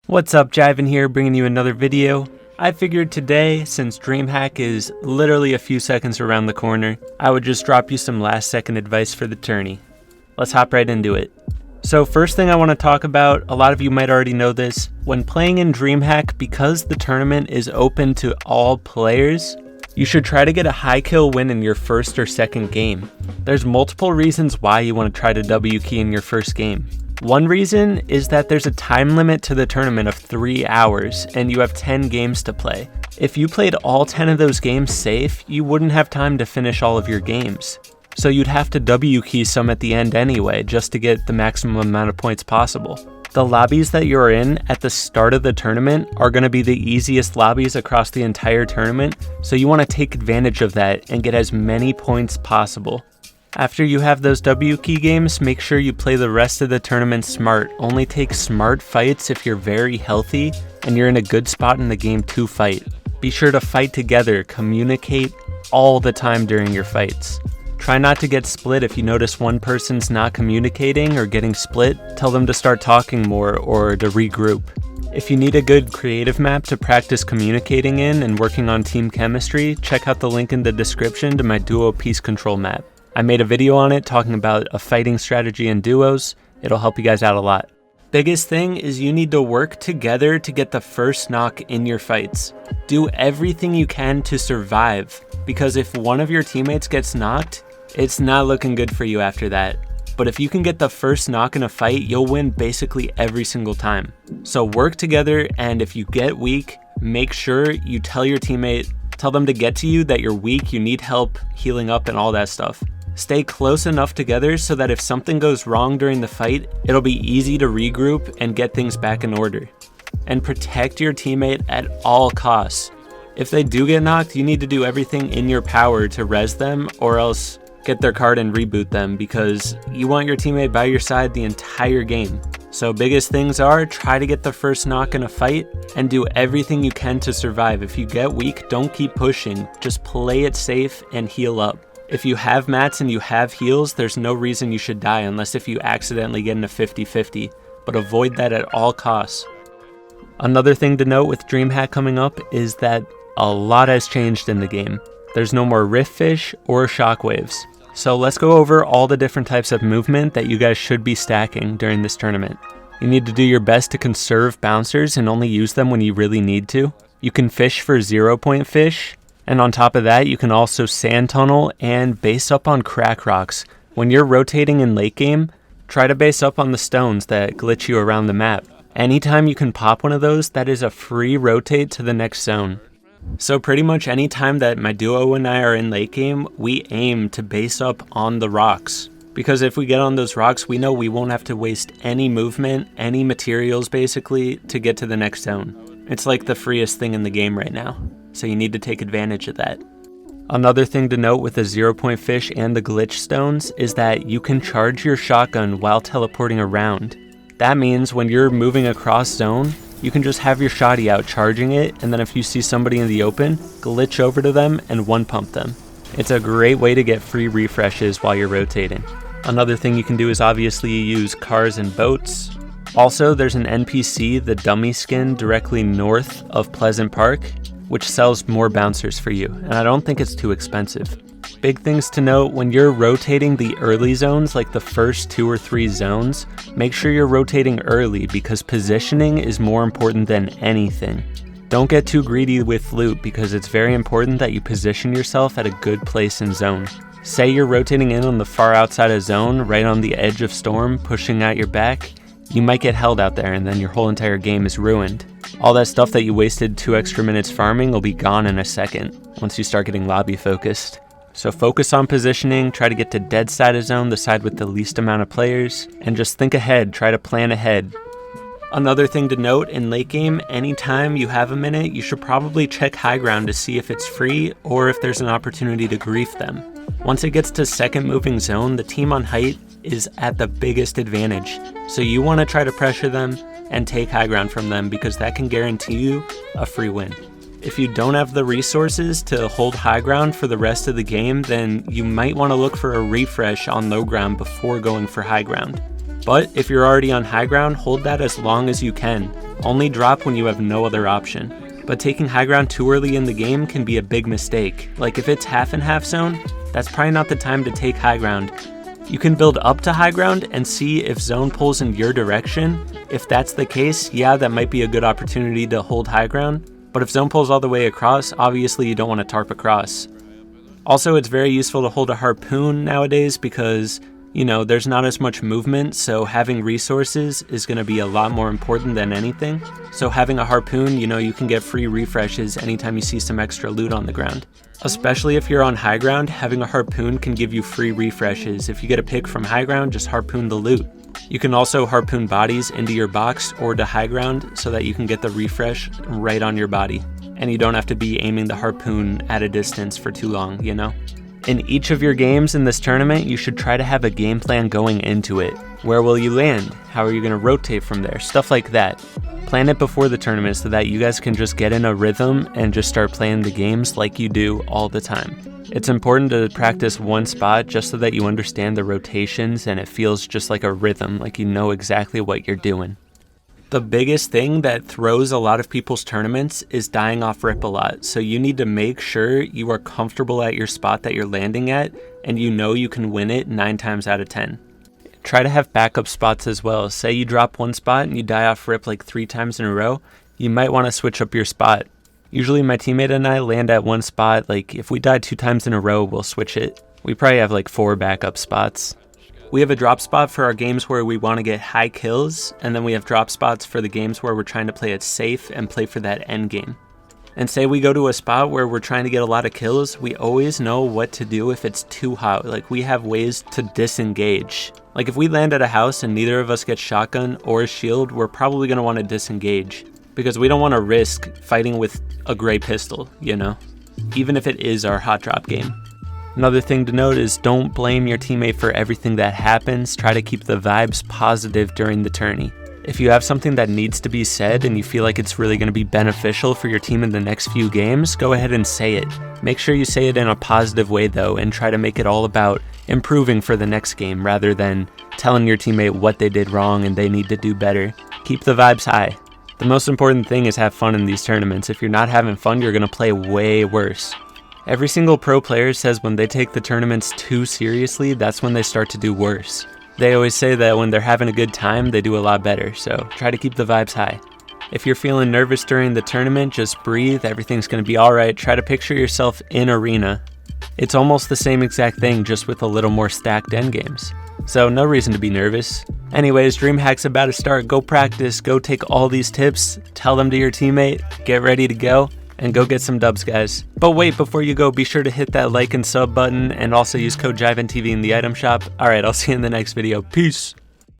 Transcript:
What's up, Jivan here, bringing you another video. I figured today, since Dreamhack is literally a few seconds around the corner, I would just drop you some last second advice for the tourney. Let's hop right into it. So first thing I want to talk about, a lot of you might already know this, when playing in Dreamhack, because the tournament is open to all players, you should try to get a high kill win in your first or second game. There's multiple reasons why you want to try to W key in your first game. One reason is that there's a time limit to the tournament of 3 hours and you have 10 games to play. If you played all 10 of those games safe, you wouldn't have time to finish all of your games. So you'd have to W key some at the end anyway, just to get the maximum amount of points possible. The lobbies that you're in at the start of the tournament are going to be the easiest lobbies across the entire tournament, so you want to take advantage of that and get as many points possible. After you have those W key games, make sure you play the rest of the tournament smart. Only take smart fights if you're very healthy and you're in a good spot in the game to fight. Be sure to fight together, communicate all the time during your fights. Try not to get split. If you notice one person's not communicating or getting split, tell them to start talking more or to regroup. If you need a good creative map to practice communicating in and working on team chemistry, check out the link in the description to my duo piece control map. I made a video on it talking about a fighting strategy in duos. It'll help you guys out a lot. Biggest thing is you need to work together to get the first knock in your fights. Do everything you can to survive, because if one of your teammates gets knocked, it's not looking good for you after that. But if you can get the first knock in a fight, you'll win basically every single time. So work together, and if you get weak, make sure you tell your teammate, tell them to get to you that you're weak, you need help healing up and all that stuff. Stay close enough together so that if something goes wrong during the fight, it'll be easy to regroup and get things back in order. And protect your teammate at all costs. If they do get knocked, you need to do everything in your power to res them, or else get their card and reboot them, because you want your teammate by your side the entire game. So biggest things are, try to get the first knock in a fight and do everything you can to survive. If you get weak, don't keep pushing, just play it safe and heal up. If you have mats and you have heals, there's no reason you should die unless if you accidentally get in a 50-50, but avoid that at all costs. Another thing to note with Dreamhack coming up is that a lot has changed in the game. There's no more rift fish or shockwaves. So let's go over all the different types of movement that you guys should be stacking during this tournament. You need to do your best to conserve bouncers and only use them when you really need to. You can fish for 0-point fish, and on top of that, you can also sand tunnel and base up on crack rocks. When you're rotating in late game, try to base up on the stones that glitch you around the map. Anytime you can pop one of those, that is a free rotate to the next zone. So pretty much any time that my duo and I are in late game, we aim to base up on the rocks. Because if we get on those rocks, we know we won't have to waste any movement, any materials basically, to get to the next zone. It's like the freest thing in the game right now. So you need to take advantage of that. Another thing to note with the 0-point fish and the glitch stones is that you can charge your shotgun while teleporting around. That means when you're moving across zone, you can just have your shotty out charging it, and then if you see somebody in the open, glitch over to them and one pump them. It's a great way to get free refreshes while you're rotating. Another thing you can do is obviously use cars and boats. Also, there's an NPC, the dummy skin, directly north of Pleasant Park, which sells more bouncers for you, and I don't think it's too expensive. Big things to note, when you're rotating the early zones, like the first 2 or 3 zones, make sure you're rotating early because positioning is more important than anything. Don't get too greedy with loot because it's very important that you position yourself at a good place in zone. Say you're rotating in on the far outside of zone, right on the edge of storm, pushing out your back, you might get held out there and then your whole entire game is ruined. All that stuff that you wasted 2 extra minutes farming will be gone in a second once you start getting lobby focused. So focus on positioning, try to get to dead side of zone, the side with the least amount of players, and just think ahead, try to plan ahead. Another thing to note, in late game, anytime you have a minute, you should probably check high ground to see if it's free or if there's an opportunity to grief them. Once it gets to second moving zone, the team on height is at the biggest advantage. So you want to try to pressure them and take high ground from them because that can guarantee you a free win. If you don't have the resources to hold high ground for the rest of the game, then you might want to look for a refresh on low ground before going for high ground. But if you're already on high ground, hold that as long as you can. Only drop when you have no other option. But taking high ground too early in the game can be a big mistake. Like if it's half and half zone, that's probably not the time to take high ground. You can build up to high ground and see if zone pulls in your direction. If that's the case, yeah, that might be a good opportunity to hold high ground. But if zone pulls all the way across, obviously you don't want to tarp across. Also, it's very useful to hold a harpoon nowadays because, you know, there's not as much movement, so having resources is going to be a lot more important than anything. So having a harpoon, you know, you can get free refreshes anytime you see some extra loot on the ground. Especially if you're on high ground, having a harpoon can give you free refreshes. If you get a pick from high ground, just harpoon the loot. You can also harpoon bodies into your box or to high ground so that you can get the refresh right on your body. And you don't have to be aiming the harpoon at a distance for too long, you know? In each of your games in this tournament, you should try to have a game plan going into it. Where will you land? How are you going to rotate from there? Stuff like that. Plan it before the tournament so that you guys can just get in a rhythm and just start playing the games like you do all the time. It's important to practice one spot just so that you understand the rotations and it feels just like a rhythm, like you know exactly what you're doing. The biggest thing that throws a lot of people's tournaments is dying off rip a lot, so you need to make sure you are comfortable at your spot that you're landing at and you know you can win it 9 times out of 10. Try to have backup spots as well. Say you drop one spot and you die off rip like 3 times in a row, you might want to switch up your spot. Usually my teammate and I land at one spot, like if we die 2 times in a row, we'll switch it. We probably have like 4 backup spots. We have a drop spot for our games where we want to get high kills, and then we have drop spots for the games where we're trying to play it safe and play for that end game. And say we go to a spot where we're trying to get a lot of kills, we always know what to do if it's too hot. Like we have ways to disengage. Like if we land at a house and neither of us gets shotgun or shield, we're probably going to want to disengage because we don't want to risk fighting with a gray pistol, you know, even if it is our hot drop game. Another thing to note is don't blame your teammate for everything that happens. Try to keep the vibes positive during the tourney. If you have something that needs to be said and you feel like it's really going to be beneficial for your team in the next few games, go ahead and say it. Make sure you say it in a positive way though, and try to make it all about improving for the next game rather than telling your teammate what they did wrong and they need to do better. Keep the vibes high. The most important thing is have fun in these tournaments. If you're not having fun, you're going to play way worse. Every single pro player says when they take the tournaments too seriously, that's when they start to do worse. They always say that when they're having a good time, they do a lot better, so try to keep the vibes high. If you're feeling nervous during the tournament, just breathe, everything's going to be alright. Try to picture yourself in arena. It's almost the same exact thing, just with a little more stacked endgames. So no reason to be nervous. Anyways, Dreamhack's about to start. Go practice, go take all these tips, tell them to your teammate, get ready to go. And go get some dubs, guys. But wait, before you go, be sure to hit that like and sub button and also use code JivanTV in the item shop. Alright, I'll see you in the next video. Peace!